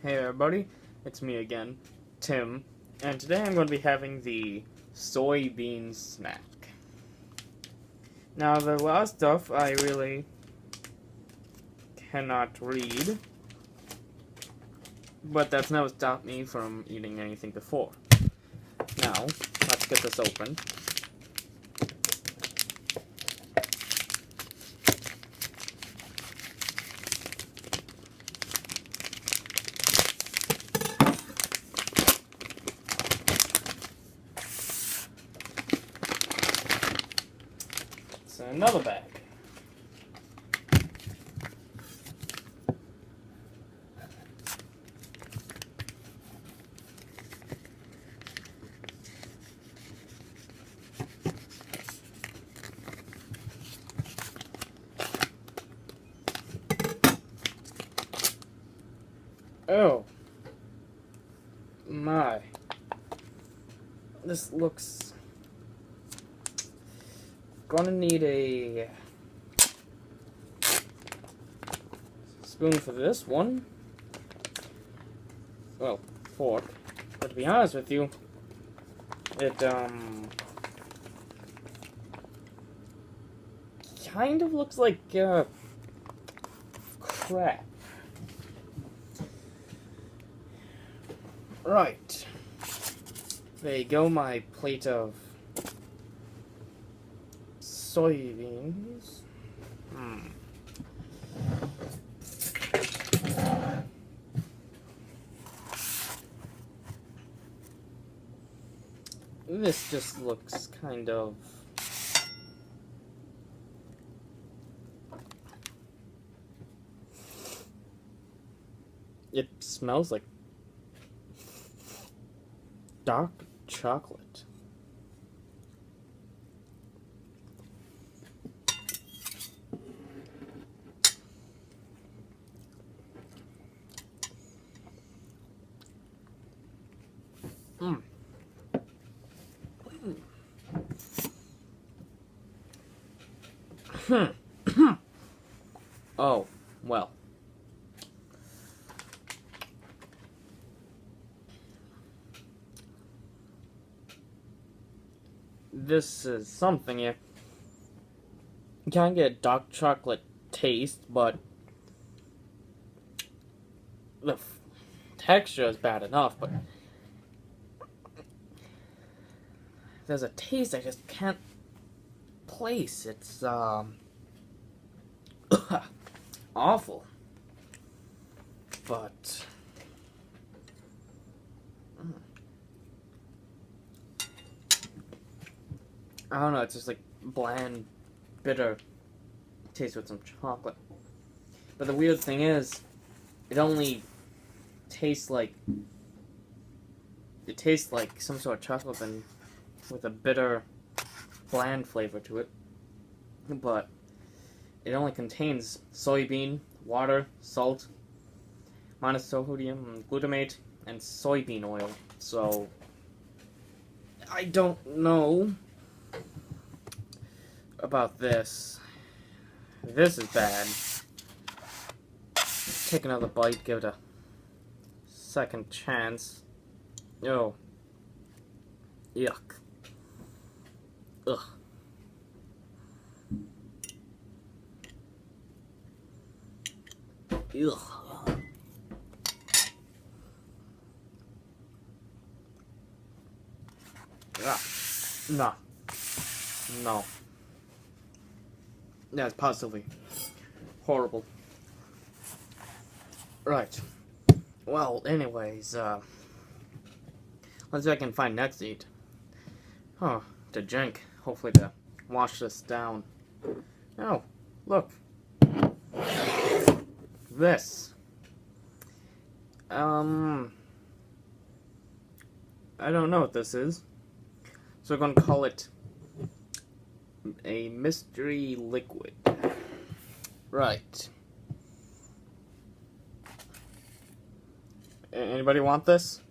Hey everybody, it's me again, Tim, and today I'm going to be having the soybean snack. Now the last stuff I really cannot read, but that's never stopped me from eating anything before. Now, let's get this open. It's another bag. Oh my, this looks gonna need a spoon for this one. Well, fork. But to be honest with you, it kind of looks like crap. Right. There you go, my plate of soybeans. This just looks kind of... It smells like dark chocolate. Oh, well. This is something. You can get a dark chocolate taste, but the texture is bad enough, but there's a taste I just can't place. It's awful. But I don't know, it's just like bland, bitter taste with some chocolate. But the weird thing is, it only tastes like some sort of chocolate and with a bitter, bland flavor to it. But it only contains soybean, water, salt, monosodium glutamate, and soybean oil. So I don't know about this. This is bad. Take another bite, give it a second chance. Oh. Yuck. Ugh. Ugh. Ah. No. No. That's positively horrible. Right. Well, anyways, let's see if I can find next to eat. Huh. To drink. Hopefully to wash this down. Oh, look. This. I don't know what this is. So we're gonna call it a mystery liquid. Right. Anybody want this?